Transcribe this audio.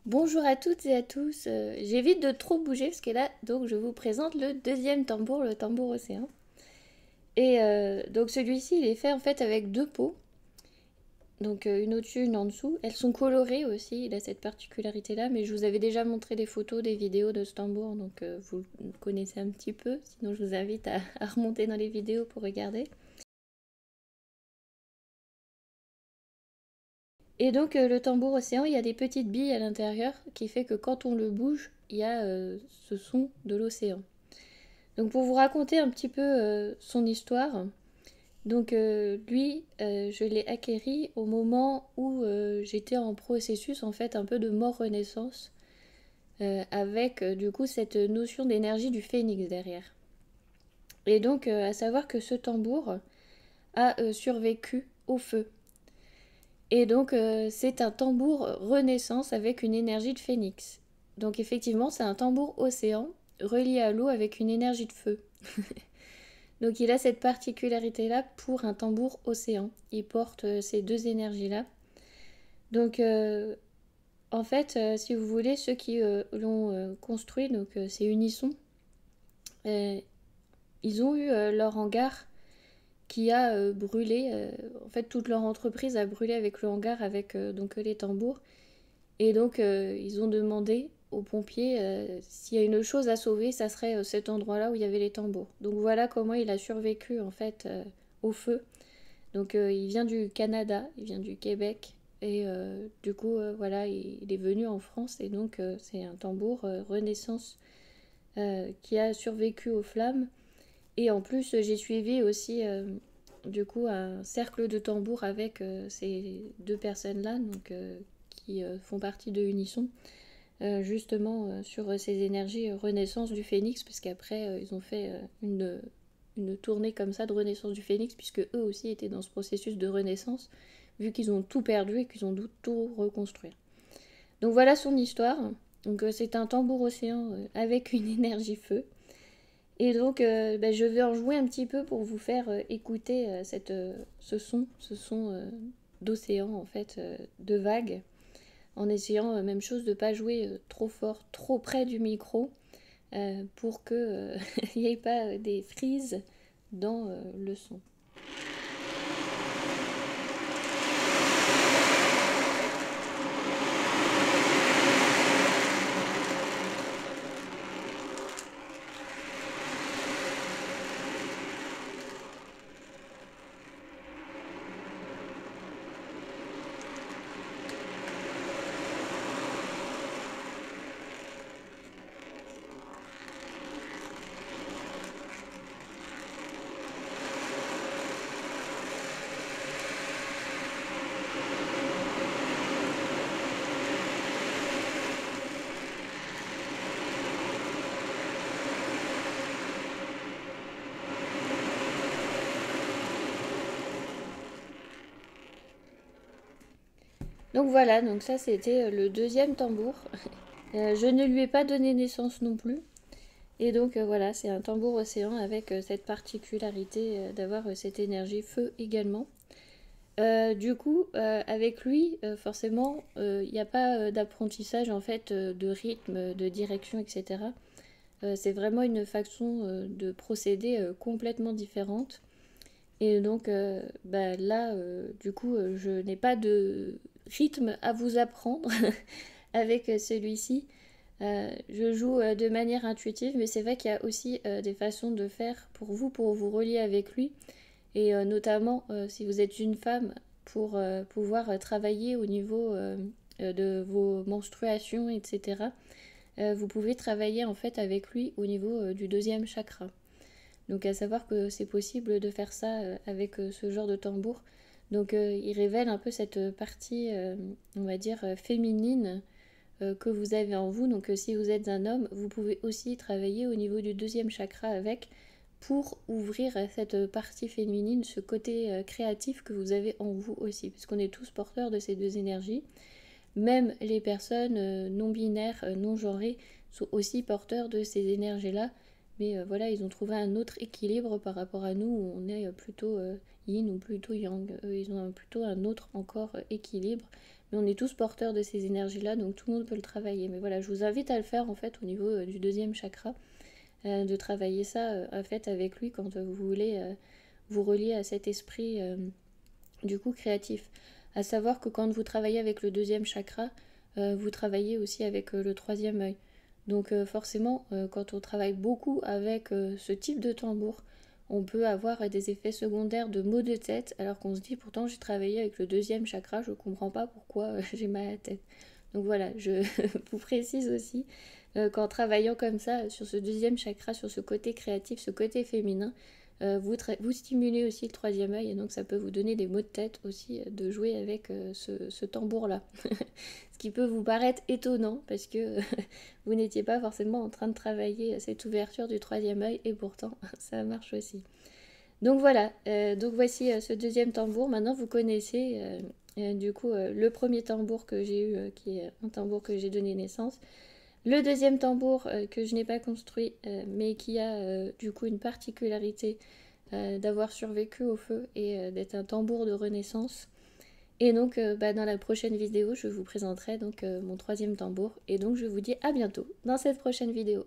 Bonjour à toutes et à tous, j'évite de trop bouger parce que là, donc je vous présente le deuxième tambour, le tambour océan. Et donc celui-ci, il est fait en fait avec deux peaux, donc une au-dessus, une en dessous. Elles sont colorées aussi, il a cette particularité-là, mais je vous avais déjà montré des photos, des vidéos de ce tambour, donc vous le connaissez un petit peu. Sinon, je vous invite à remonter dans les vidéos pour regarder. Et donc le tambour océan, il y a des petites billes à l'intérieur qui fait que quand on le bouge, il y a ce son de l'océan. Donc pour vous raconter un petit peu son histoire, donc lui, je l'ai acquéri au moment où j'étais en processus en fait un peu de mort-renaissance, avec du coup cette notion d'énergie du phénix derrière. Et donc à savoir que ce tambour a survécu au feu. Et donc c'est un tambour renaissance avec une énergie de phénix. Donc effectivement c'est un tambour océan relié à l'eau avec une énergie de feu. Donc il a cette particularité-là pour un tambour océan. Il porte ces deux énergies-là. Donc en fait, si vous voulez, ceux qui l'ont construit, donc c'est Unisson, euh, ils ont eu leur hangar qui a brûlé. En fait, toute leur entreprise a brûlé avec le hangar, avec donc les tambours. Et donc ils ont demandé aux pompiers s'il y a une chose à sauver, ça serait cet endroit-là où il y avait les tambours. Donc voilà comment il a survécu en fait au feu. Donc il vient du Canada, il vient du Québec. Et du coup, voilà, il est venu en France et donc c'est un tambour Renaissance qui a survécu aux flammes. Et en plus, j'ai suivi aussi du coup un cercle de tambours avec ces deux personnes-là, donc qui font partie de Unisson, justement sur ces énergies Renaissance du Phénix, parce qu'après ils ont fait une tournée comme ça de Renaissance du Phénix, puisque eux aussi étaient dans ce processus de Renaissance, vu qu'ils ont tout perdu et qu'ils ont dû tout reconstruire. Donc voilà son histoire. Donc c'est un tambour océan avec une énergie feu. Et donc je vais en jouer un petit peu pour vous faire écouter ce son d'océan en fait, de vagues, en essayant même chose de ne pas jouer trop fort, trop près du micro, pour qu'il n'y ait pas des frises dans le son. Donc voilà, donc ça c'était le deuxième tambour. Je ne lui ai pas donné naissance non plus. Et donc voilà, c'est un tambour océan avec cette particularité d'avoir cette énergie feu également. Du coup, avec lui, forcément, il n'y a pas d'apprentissage en fait de rythme, de direction, etc. C'est vraiment une façon de procéder complètement différente. Et donc là, du coup, je n'ai pas de rythme à vous apprendre avec celui-ci. Je joue de manière intuitive, mais c'est vrai qu'il y a aussi des façons de faire pour vous relier avec lui. Et notamment, si vous êtes une femme, pour pouvoir travailler au niveau de vos menstruations, etc. Vous pouvez travailler en fait avec lui au niveau du deuxième chakra. Donc à savoir que c'est possible de faire ça avec ce genre de tambour. Donc il révèle un peu cette partie, on va dire, féminine que vous avez en vous. Donc si vous êtes un homme, vous pouvez aussi travailler au niveau du deuxième chakra avec, pour ouvrir cette partie féminine, ce côté créatif que vous avez en vous aussi. Parce qu'on est tous porteurs de ces deux énergies. Même les personnes non binaires, non genrées, sont aussi porteurs de ces énergies-là. Mais voilà, ils ont trouvé un autre équilibre par rapport à nous, où on est plutôt yin ou plutôt yang. Ils ont plutôt un autre encore équilibre. mais on est tous porteurs de ces énergies-là, donc tout le monde peut le travailler. Mais voilà, je vous invite à le faire en fait au niveau du deuxième chakra, de travailler ça en fait avec lui quand vous voulez vous relier à cet esprit du coup créatif. À savoir que quand vous travaillez avec le deuxième chakra, vous travaillez aussi avec le troisième œil. Donc forcément, quand on travaille beaucoup avec ce type de tambour, on peut avoir des effets secondaires de maux de tête, alors qu'on se dit pourtant j'ai travaillé avec le deuxième chakra, je ne comprends pas pourquoi j'ai mal à la tête. Donc voilà, je vous précise aussi qu'en travaillant comme ça sur ce deuxième chakra, sur ce côté créatif, ce côté féminin, vous stimulez aussi le troisième œil et donc ça peut vous donner des maux de tête aussi de jouer avec ce tambour-là. Ce qui peut vous paraître étonnant parce que vous n'étiez pas forcément en train de travailler cette ouverture du troisième œil et pourtant ça marche aussi. Donc voilà, donc voici ce deuxième tambour. Maintenant vous connaissez du coup le premier tambour que j'ai eu qui est un tambour que j'ai donné naissance. Le deuxième tambour que je n'ai pas construit mais qui a du coup une particularité d'avoir survécu au feu et d'être un tambour de renaissance. Et donc dans la prochaine vidéo je vous présenterai donc mon troisième tambour et donc je vous dis à bientôt dans cette prochaine vidéo.